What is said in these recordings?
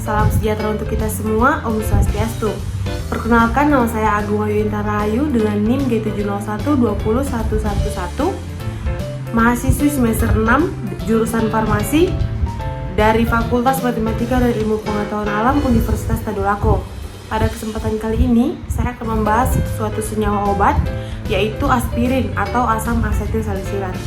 Salam sejahtera untuk kita semua, Om Swastiastu. Perkenalkan, nama saya Agung Ayuinta Rahayu dengan NIM G701201111, mahasiswi semester 6, jurusan farmasi dari Fakultas Matematika dan Ilmu Pengetahuan Alam Universitas Tadulako. Pada kesempatan kali ini, saya akan membahas suatu senyawa obat, yaitu aspirin atau asam asetil salisilat.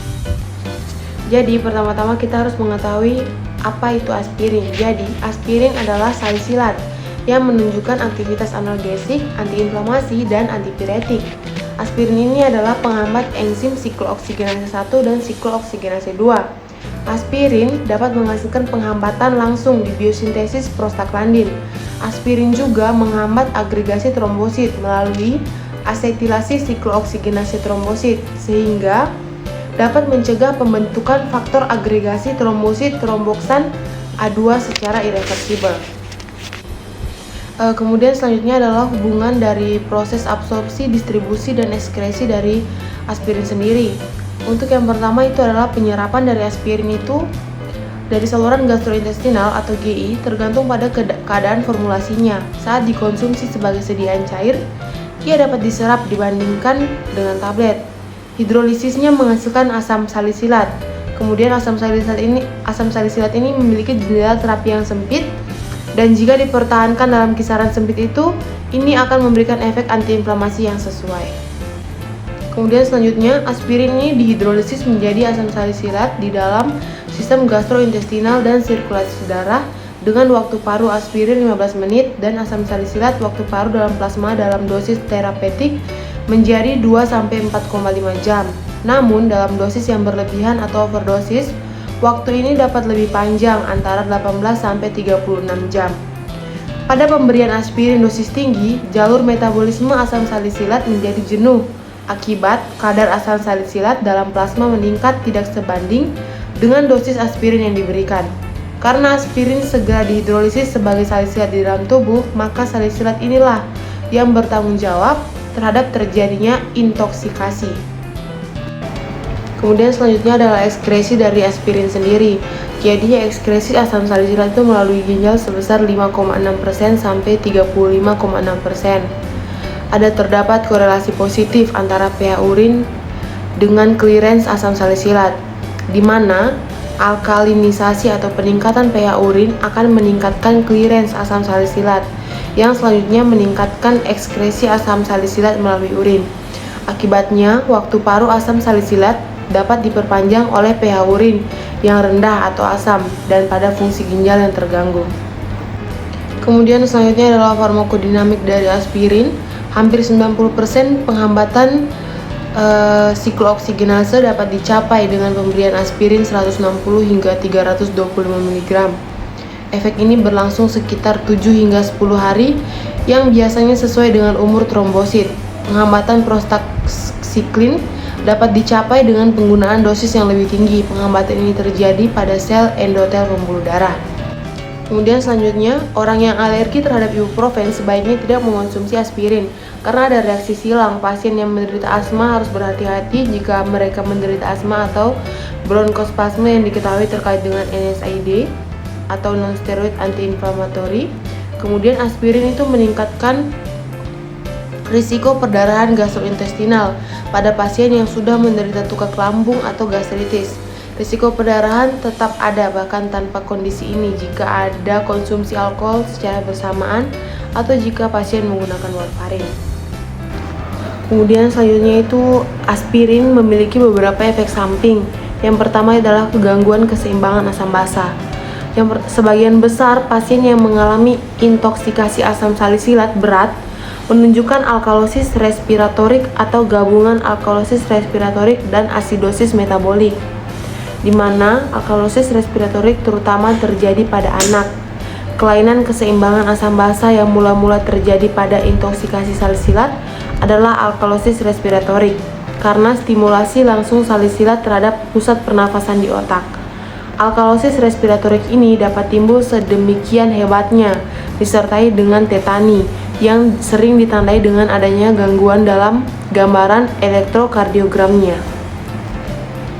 Jadi, pertama-tama kita harus mengetahui apa itu aspirin. Jadi, aspirin adalah salisilat yang menunjukkan aktivitas analgesik, antiinflamasi, dan antipiretik. Aspirin ini adalah penghambat enzim siklooksigenase 1 dan siklooksigenase 2. Aspirin dapat menghasilkan penghambatan langsung di biosintesis prostaglandin. Aspirin juga menghambat agregasi trombosit melalui asetilasi siklooksigenase trombosit, sehingga dapat mencegah pembentukan faktor agregasi trombosit tromboksan A2 secara irreversibel. Kemudian selanjutnya adalah hubungan dari proses absorpsi, distribusi, dan ekskresi dari aspirin sendiri. Untuk yang pertama itu adalah penyerapan dari aspirin itu dari saluran gastrointestinal atau GI tergantung pada keadaan formulasinya. Saat dikonsumsi sebagai sediaan cair, ia dapat diserap dibandingkan dengan tablet. Hidrolisisnya menghasilkan asam salisilat. Kemudian asam salisilat ini memiliki jendela terapi yang sempit, dan jika dipertahankan dalam kisaran sempit itu, ini akan memberikan efek antiinflamasi yang sesuai. Kemudian selanjutnya, aspirin ini dihidrolisis menjadi asam salisilat di dalam sistem gastrointestinal dan sirkulasi darah dengan waktu paru aspirin 15 menit dan asam salisilat waktu paru dalam plasma dalam dosis terapeutik menjadi 2-4,5 jam. Namun, dalam dosis yang berlebihan atau overdosis, waktu ini dapat lebih panjang, antara 18-36 jam. Pada pemberian aspirin dosis tinggi, jalur metabolisme asam salisilat menjadi jenuh, akibat kadar asam salisilat dalam plasma meningkat tidak sebanding dengan dosis aspirin yang diberikan. Karena aspirin segera dihidrolisis sebagai salisilat di dalam tubuh, maka salisilat inilah yang bertanggung jawab terhadap terjadinya intoksikasi. Kemudian selanjutnya adalah ekskresi dari aspirin sendiri. Jadi ekskresi asam salisilat itu melalui ginjal sebesar 5,6% sampai 35,6%. Terdapat korelasi positif antara pH urin dengan clearance asam salisilat, di mana alkalinisasi atau peningkatan pH urin akan meningkatkan clearance asam salisilat, yang selanjutnya meningkatkan ekskresi asam salisilat melalui urin. Akibatnya, waktu paru asam salisilat dapat diperpanjang oleh pH urin yang rendah atau asam dan pada fungsi ginjal yang terganggu. Kemudian selanjutnya adalah farmakodinamik dari aspirin. Hampir 90% penghambatan siklooksigenase dapat dicapai dengan pemberian aspirin 160 hingga 325 mg. Efek ini berlangsung sekitar 7 hingga 10 hari yang biasanya sesuai dengan umur trombosit. Penghambatan prostaksiklin dapat dicapai dengan penggunaan dosis yang lebih tinggi. Penghambatan ini terjadi pada sel endotel pembuluh darah. Kemudian selanjutnya, orang yang alergi terhadap ibuprofen sebaiknya tidak mengonsumsi aspirin karena ada reaksi silang. Pasien yang menderita asma harus berhati-hati jika mereka menderita asma atau bronkospasme yang diketahui terkait dengan NSAID atau non-steroid anti-inflamatori. Kemudian aspirin itu meningkatkan risiko perdarahan gastrointestinal pada pasien yang sudah menderita tukak lambung atau gastritis. Risiko perdarahan tetap ada bahkan tanpa kondisi ini jika ada konsumsi alkohol secara bersamaan atau jika pasien menggunakan warfarin. Kemudian selanjutnya itu aspirin memiliki beberapa efek samping. Yang pertama adalah kegangguan keseimbangan asam basa. Sebagian besar pasien yang mengalami intoksikasi asam salisilat berat menunjukkan alkalosis respiratorik atau gabungan alkalosis respiratorik dan asidosis metabolik, di mana alkalosis respiratorik terutama terjadi pada anak. Kelainan keseimbangan asam basa yang mula-mula terjadi pada intoksikasi salisilat adalah alkalosis respiratorik karena stimulasi langsung salisilat terhadap pusat pernafasan di otak. Alkalosis respiratorik ini dapat timbul sedemikian hebatnya disertai dengan tetani yang sering ditandai dengan adanya gangguan dalam gambaran elektrokardiogramnya.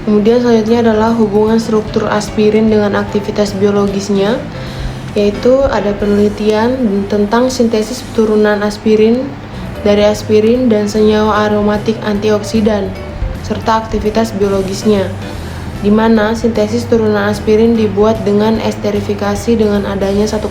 Kemudian selanjutnya adalah hubungan struktur aspirin dengan aktivitas biologisnya. yaitu ada penelitian tentang sintesis turunan aspirin dari aspirin dan senyawa aromatik antioksidan serta aktivitas biologisnya, di mana sintesis turunan aspirin dibuat dengan esterifikasi dengan adanya 1,1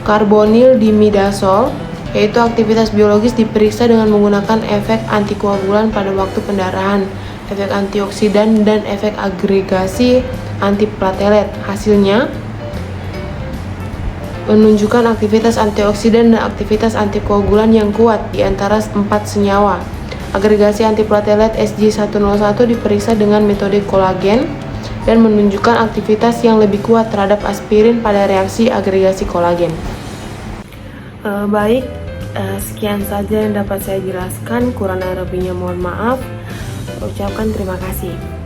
karbonil dimidazol, yaitu aktivitas biologis diperiksa dengan menggunakan efek antikoagulan pada waktu pendarahan, efek antioksidan, dan efek agregasi antiplatelet. Hasilnya menunjukkan aktivitas antioksidan dan aktivitas antikoagulan yang kuat di antara 4 senyawa. Agregasi antiplatelet SG101 diperiksa dengan metode kolagen dan menunjukkan aktivitas yang lebih kuat terhadap aspirin pada reaksi agregasi kolagen. Sekian saja yang dapat saya jelaskan. Kurang lebihnya mohon maaf. Ucapkan terima kasih.